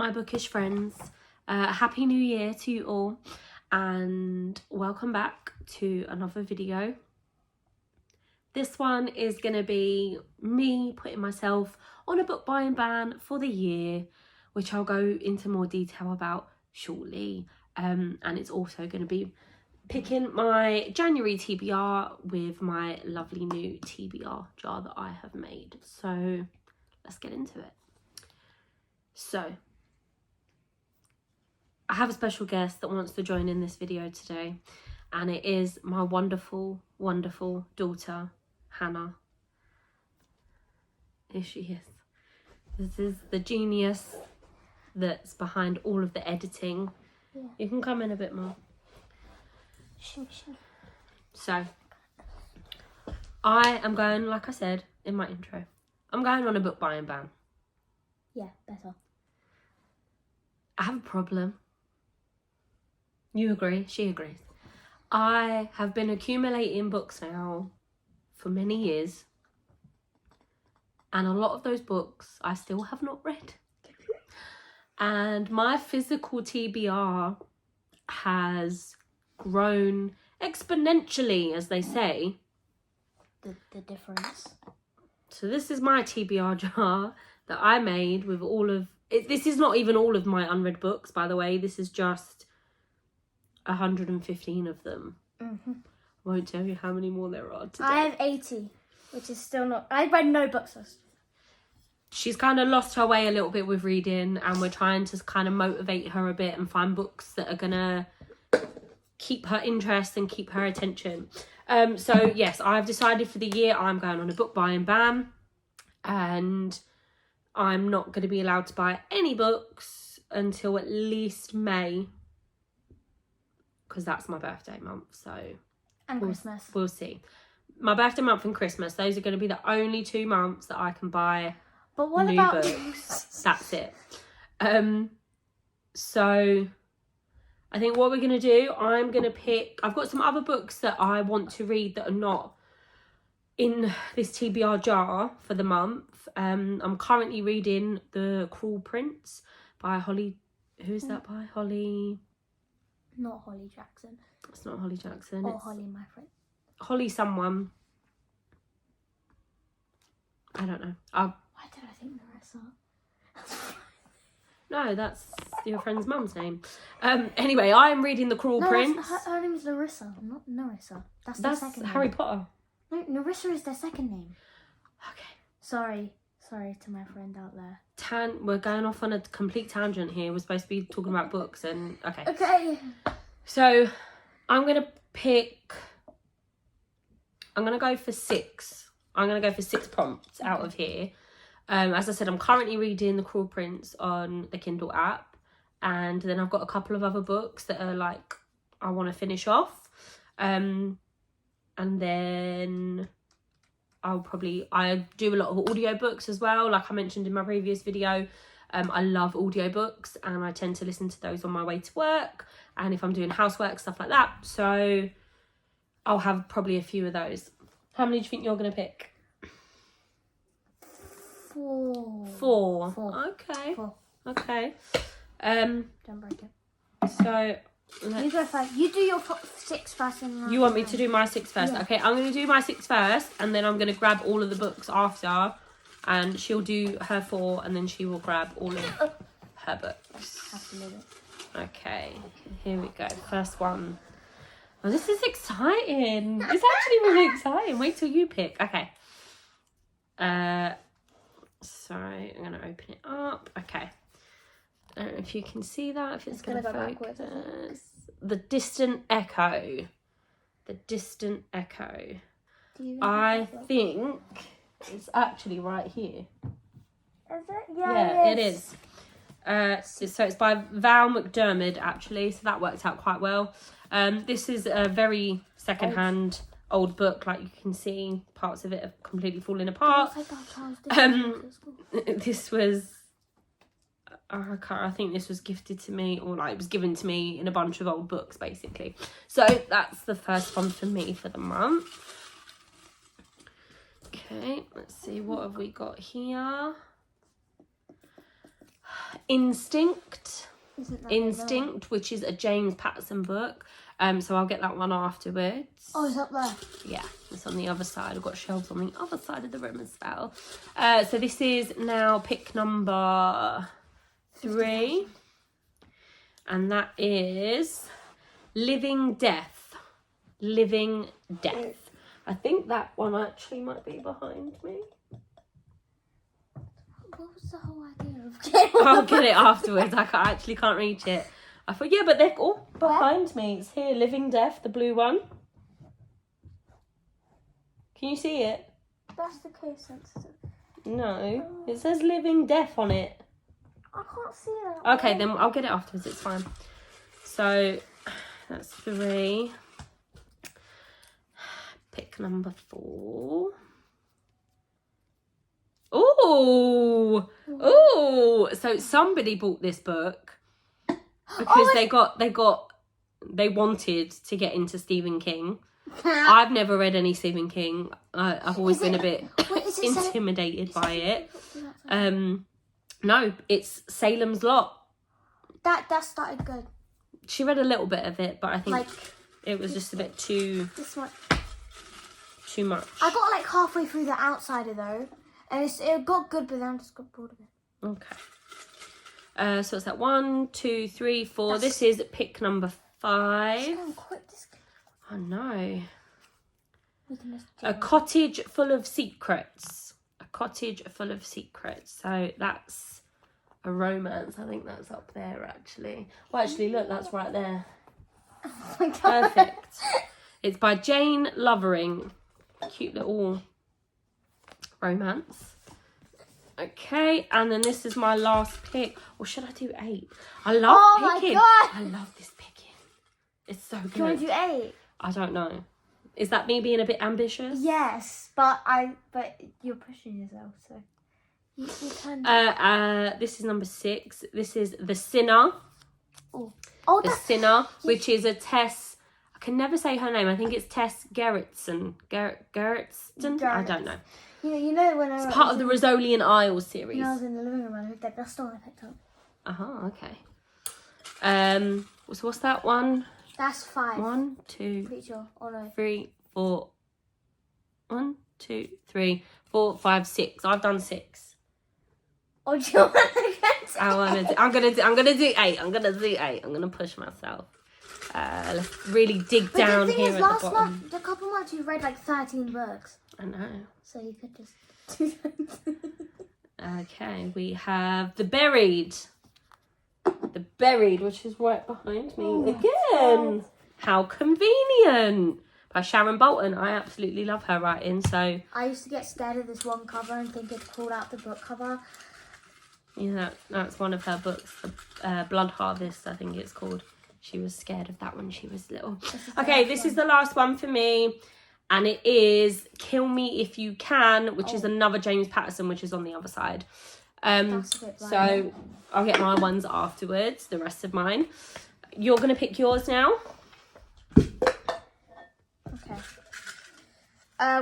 my bookish friends. Happy New Year to you all, and welcome back to another video. This one is going to be me putting myself on a book buying ban for the year, which I'll go into more detail about shortly. And it's also going to be picking my January TBR with my lovely new TBR jar that I have made. So let's get into it. So I have a special guest that wants to join in this video today, and it is my wonderful, wonderful daughter, Hannah. Here she is. This is the genius that's behind all of the editing. Yeah. You can come in a bit more. Sure. So, I am going, like I said in my intro, I'm going on a book buying ban. Yeah, better. I have a problem. You agree? She agrees. I have been accumulating books now for many years, and a lot of those books I still have not read. And my physical TBR has grown exponentially, as they say. The difference. So this is my TBR jar that I made with all of it. This is not even all of my unread books, by the way. This is just 115 of them. Mm-hmm. Won't tell you how many more there are today. I have 80, which is still not... I read no books. She's kind of lost her way a little bit with reading, and we're trying to kind of motivate her a bit and find books that are going to keep her interest and keep her attention. So, yes, I've decided for the year I'm going on a book buying ban, and I'm not going to be allowed to buy any books until at least May, because that's my birthday month, so... And Christmas. We'll see. My birthday month and Christmas, those are going to be the only 2 months that I can buy but what new about books. That's it. So I think what we're going to do, I'm going to pick... I've got some other books that I want to read that are not in this TBR jar for the month. I'm currently reading The Cruel Prince by Holly... Who is that by? Holly... Not Holly Jackson. It's not Holly Jackson. Or it's Holly, my friend. Holly someone. I don't know. Why did I think Marissa? No, that's your friend's mum's name. Anyway, I'm reading The Cruel Prince. Her name is Larissa, not Narissa. That's their second Harry name. Potter. No, Narissa is their second name. Okay. Sorry to my friend out there. We're going off on a complete tangent here. We're supposed to be talking about books and... Okay. Okay. So, I'm going to go for 6. I'm going to go for 6 prompts out of here. As I said, I'm currently reading The Cruel Prince on the Kindle app. And then I've got a couple of other books that are like, I want to finish off. And then I do a lot of audiobooks as well. Like I mentioned in my previous video, I love audiobooks and I tend to listen to those on my way to work. And if I'm doing housework, stuff like that. So I'll have probably a few of those. How many do you think you're going to pick? 4. Okay. 4. Okay. Don't break it. So you go first. You do your 6 first. And you want me to do my 6 first? Yeah. Okay, I'm going to do my 6 first, and then I'm going to grab all of the books after, and she'll do her 4, and then she will grab all of her books. Have to move it. Okay, here we go. First one. Oh, this is exciting. It's actually really exciting. Wait till you pick. Okay. Sorry, I'm going to open it up. Okay. I don't know if you can see that, if it's going to focus. The Distant Echo. The Distant Echo. I think it's actually right here. Is it? Yeah, it is. So it's by Val McDermid, actually, so that worked out quite well. This is a very second-hand old book, like you can see parts of it have completely fallen apart. This was I think this was gifted to me, or like it was given to me in a bunch of old books basically. So that's the first one for me for the month. Okay, let's see, what have we got here? Instinct. Isn't that Instinct, which is a James Patterson book. So I'll get that one afterwards. Oh, it's up there. Yeah, it's on the other side. I've got shelves on the other side of the room as well. So this is now pick number 3. And that is Living Death. Living Death. I think that one actually might be behind me. What was the whole idea of getting I'll get it afterwards. I actually can't reach it. I thought, yeah, but they're all behind me. It's here, Living Death, the blue one. Can you see it? That's the case sensitive. No, it says Living Death on it. I can't see that. Okay, then I'll get it afterwards. It's fine. So that's 3. Pick number 4. Ooh, ooh! So somebody bought this book because they wanted to get into Stephen King. I've never read any Stephen King. I've always been a bit intimidated by it. No, it's Salem's Lot. That started good. She read a little bit of it, but I think Like, it was just a bit too much. I got like halfway through the outsider though, and it got good, but then I just got bored of it. Okay. So it's that 1, 2, 3, 4. This is pick number 5. It's going quick. Oh no. We can just A Cottage Full of Secrets. A Cottage Full of Secrets. So that's a romance. I think that's up there actually. Well, actually, look, that's right there. Oh my God. Perfect. It's by Jane Lovering. Cute little romance. Okay, and then this is my last pick. Or should I do 8? I love picking. My God. I love this picking. It's so good. Do you want to do 8? I don't know. Is that me being a bit ambitious? Yes, but you're pushing yourself, so you can. This is number 6. This is The Sinner. Oh, The Sinner, which is a Tess. I can never say her name. I think it's Tess Gerritsen. Gerritsen? I don't know. You know when I It's part of the Rosolian Isles series. When I was in the living room, I heard that. That's the one I picked up. Okay. So what's that one? That's 5. 1, 2, Pretty sure. Oh no. 3, 4. 1, 2, 3, 4, 5, 6. I've done 6. Oh, do you want to get I'm gonna do 8. I'm gonna push myself. Let's really dig down the thing here is, at last the bottom. month, a couple months, you've read like 13 books. I know. So you could just do that. Okay, we have The Buried. The Buried, which is right behind me again. How convenient. By Sharon Bolton. I absolutely love her writing. So I used to get scared of this one cover and think it pulled out the book cover. yeah, that's one of her books. Blood Harvest, I think it's called. She was scared of that when she was little. Okay, this is the last one for me. And it is Kill Me If You Can, which is another James Patterson, which is on the other side. So I'll get my ones afterwards, the rest of mine. You're going to pick yours now. Okay.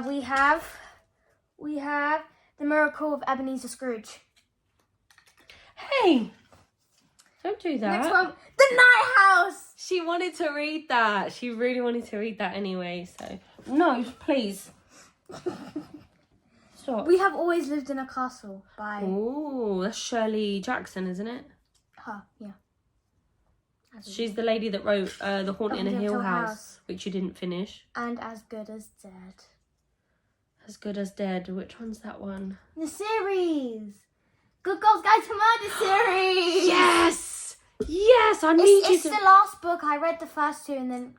We have The Miracle of Ebenezer Scrooge. Hey, don't do that. Next one, The Night House. She wanted to read that. She really wanted to read that anyway. So no, please. Stop. We Have Always Lived in a Castle by... Oh, that's Shirley Jackson, isn't it? Her, yeah. She's the lady that wrote The Haunting in a Hill House, which you didn't finish. And As Good as Dead. As Good as Dead. Which one's that one? The series. Good Girls Guide to Murder series. Yes! Yes, I need It's the last book. I read the first 2 and then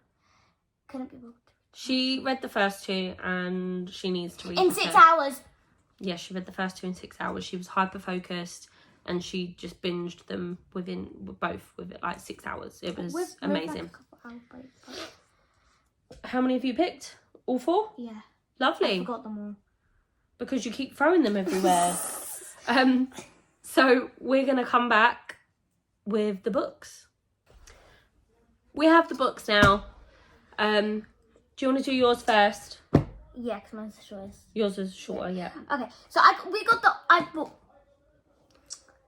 couldn't be bothered. She read the first 2 and she needs to read in the 6 third. hours. Yeah, she read the first 2 in 6 hours. She was hyper-focused and she just binged them with like 6 hours. It was amazing. Like a couple hour break, How many have you picked? All 4? yeah. Lovely. I forgot them all. Because you keep throwing them everywhere. So we're going to come back with the books. We have the books now. Do you want to do yours first? Yeah, because mine's the shortest. Yours is shorter, yeah. Okay, so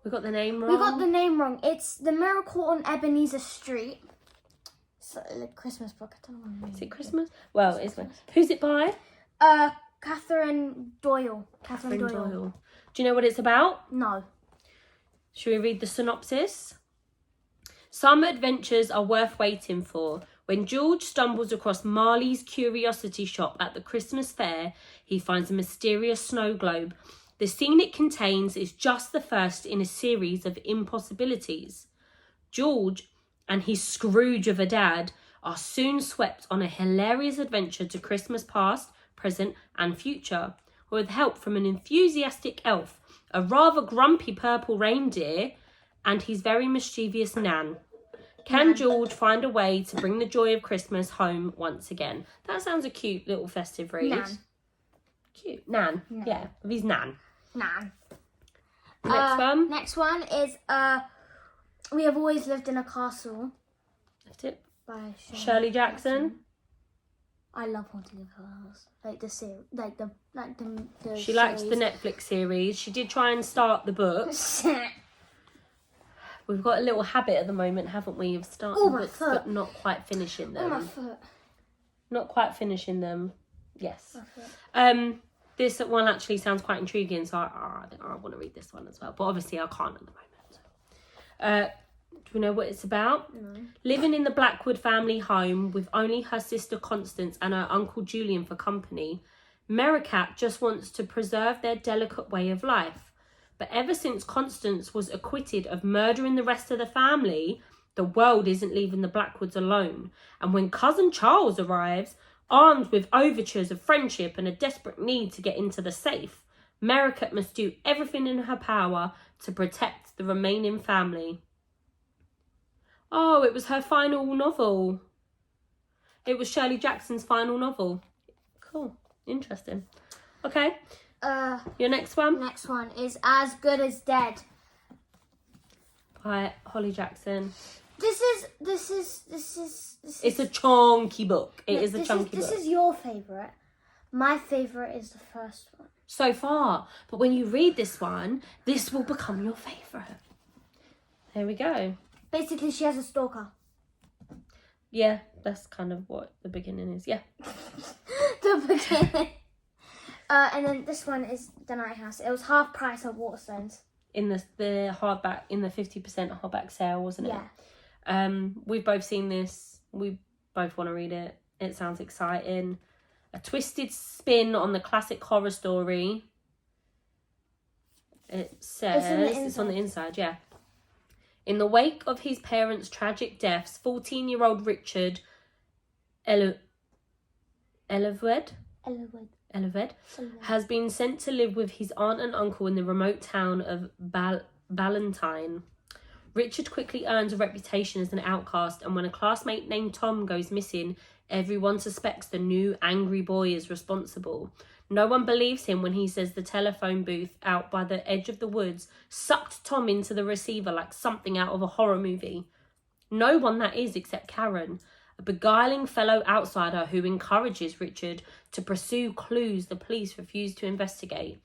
We got the name wrong. We got the name wrong. It's The Miracle on Ebenezer Street. It's a Christmas book. I don't know what it Is it Christmas? Well, it's who's it by? Catherine Doyle. Catherine Doyle. Do you know what it's about? No. Should we read the synopsis? Some adventures are worth waiting for. When George stumbles across Marley's curiosity shop at the Christmas fair, he finds a mysterious snow globe. The scene it contains is just the first in a series of impossibilities. George and his Scrooge of a dad are soon swept on a hilarious adventure to Christmas past, present and future, with help from an enthusiastic elf, a rather grumpy purple reindeer, and his very mischievous Nan. Can George find a way to bring the joy of Christmas home once again? That sounds a cute little festive read. Nan. Cute. Nan. Yeah, of his Nan. Nan. Next one. Next one is We Have Always Lived in a Castle. Left it. By Shirley Jackson. I love Haunted Hill House. Like the series, like the She likes the Netflix series. She did try and start the book. We've got a little habit at the moment, haven't we, of starting books but not quite finishing them. Oh, my foot. Not quite finishing them. Yes. My foot. This one actually sounds quite intriguing, so I want to read this one as well. But obviously I can't at the moment. Do we know what it's about? No. Living in the Blackwood family home with only her sister Constance and her uncle Julian for company, Merricat just wants to preserve their delicate way of life. But ever since Constance was acquitted of murdering the rest of the family, the world isn't leaving the Blackwoods alone. And when cousin Charles arrives, armed with overtures of friendship and a desperate need to get into the safe, Merricat must do everything in her power to protect the remaining family. Oh, it was her final novel. It was Shirley Jackson's final novel. Cool. Interesting. Okay. Your next one? Next one is As Good as Dead. By Holly Jackson. This is It's a chunky book. It is a chunky book. This is your favourite. My favourite is the first one. So far. But when you read this one, this will become your favourite. There we go. Basically, she has a stalker. Yeah, that's kind of what the beginning is. Yeah. The beginning. And then this one is The Night House. It was half price at Waterstones. In the hardback, in the 50% hardback sale, wasn't it? Yeah. We've both seen this. We both want to read it. It sounds exciting. A twisted spin on the classic horror story. It says it's on the inside, yeah. In the wake of his parents' tragic deaths, 14-year-old Richard Eleved has been sent to live with his aunt and uncle in the remote town of Ballantine. Richard quickly earns a reputation as an outcast, and when a classmate named Tom goes missing, everyone suspects the new angry boy is responsible. No one believes him when he says the telephone booth out by the edge of the woods sucked Tom into the receiver like something out of a horror movie. No one, that is, except Karen, a beguiling fellow outsider who encourages Richard to pursue clues the police refuse to investigate.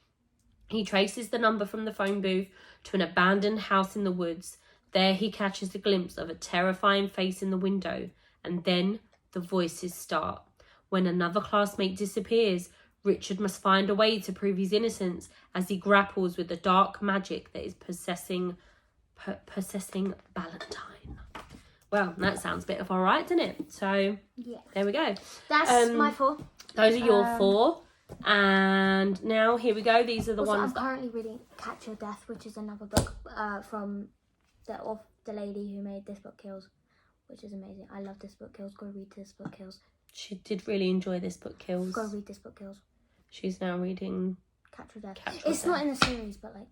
He traces the number from the phone booth to an abandoned house in the woods. There he catches a glimpse of a terrifying face in the window, and then the voices start. When another classmate disappears, Richard must find a way to prove his innocence as he grapples with the dark magic that is possessing Ballantine. Well, that sounds a bit of alright, doesn't it? So, yeah. There we go. That's my 4. Those are your 4. And now, here we go. These are the ones I'm currently reading Catch Your Death, which is another book from the lady who made This Book Kills, which is amazing. I love This Book Kills. Go read This Book Kills. She did really enjoy This Book Kills. Go read This Book Kills. She's now reading Catch Your Death. It's not in the series, but like...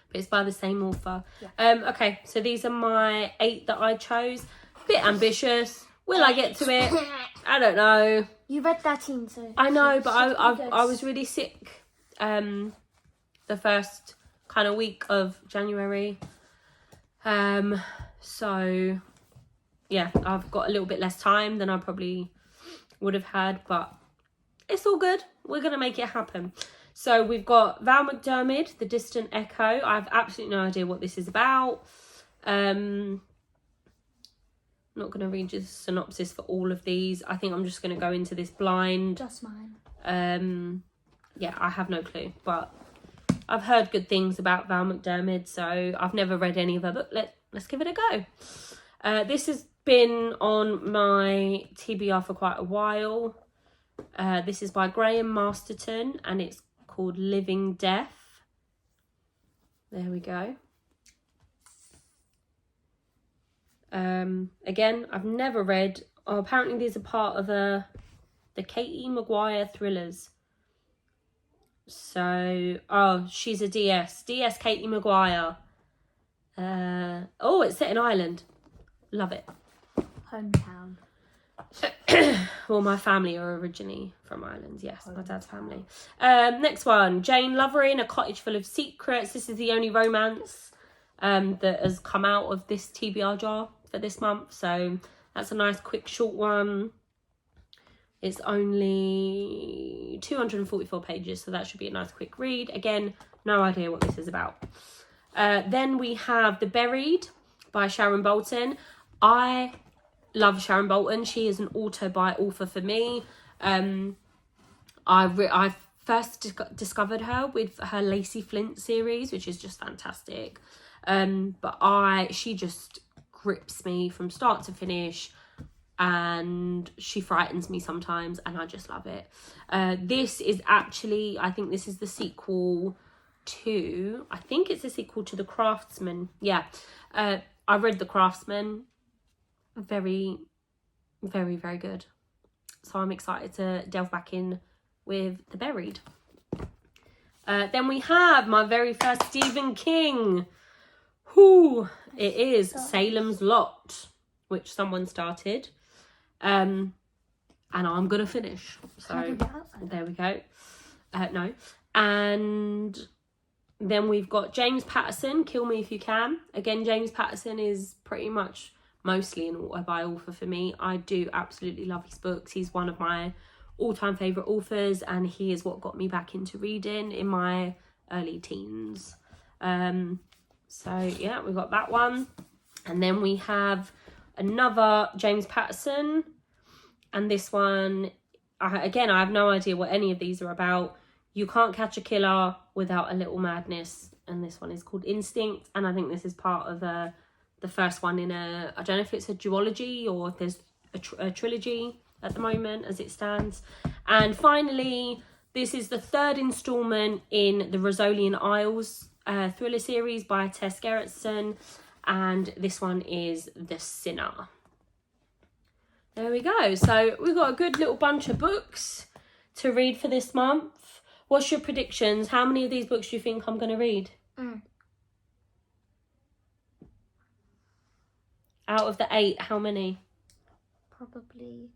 But it's by the same author. Yeah. Okay, so these are my 8 that I chose. Bit ambitious. Will I get to it? I don't know. You read 13, so... I know, but I was really sick the first kind of week of January. So, yeah, I've got a little bit less time than I probably would have had, but it's all good. We're going to make it happen. So we've got Val McDermid, The Distant Echo. I have absolutely no idea what this is about. I'm not going to read you the synopsis for all of these. I think I'm just going to go into this blind. Just mine. Yeah, I have no clue, but I've heard good things about Val McDermid, so I've never read any of her, but let's give it a go. This has been on my TBR for quite a while. This is by Graham Masterton, and it's called Living Death. There we go. Again, I've never read. Oh, apparently these are part of the Katie Maguire thrillers. So, oh, she's a DS Katie Maguire. Oh, it's set in Ireland. Love it. Hometown. Well, my family are originally from Ireland. Yes, my dad's family. Next one, Jane Lovery, A Cottage Full of Secrets. This is the only romance that has come out of this TBR jar for this month. So that's a nice, quick, short one. It's only 244 pages, so that should be a nice, quick read. Again, no idea what this is about. Then we have The Buried by Sharon Bolton. I love Sharon Bolton. She is an author for me. I first discovered her with her Lacey Flint series, which is just fantastic. But she just grips me from start to finish, and she frightens me sometimes, and I just love it. This is actually, I think this is the sequel to, I think it's a sequel to The Craftsman. Yeah, I read The Craftsman. Very, very, very good. So I'm excited to delve back in with The Buried. Then we have my very first Stephen King. It is Salem's Lot, which someone started. And I'm going to finish. So there we go. No. And then we've got James Patterson, Kill Me If You Can. Again, James Patterson is pretty much mostly an author for me. I do absolutely love his books. He's one of my all-time favourite authors, and he is what got me back into reading in my early teens. So yeah, we've got that one. And then we have another James Patterson, and this one, again, I have no idea what any of these are about. You can't catch a killer without a little madness, and this one is called Instinct, and I think this is part of the first one in I don't know if it's a duology or if there's a trilogy at the moment as it stands. And finally, this is the third instalment in the Rosolian Isles thriller series by Tess Gerritsen, and this one is The Sinner. There we go. So we've got a good little bunch of books to read for this month. What's your predictions? How many of these books do you think I'm going to read? Out of the 8, how many? Probably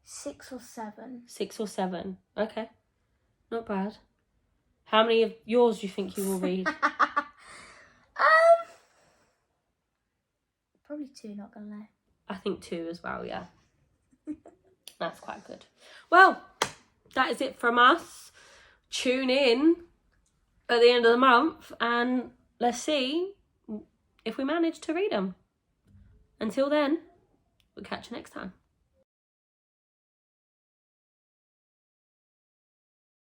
6 or 7. 6 or 7. Okay. Not bad. How many of yours do you think you will read? Probably 2, not gonna lie. I think 2 as well, yeah. That's quite good. Well, that is it from us. Tune in at the end of the month and let's see if we manage to read them. Until then, we'll catch you next time.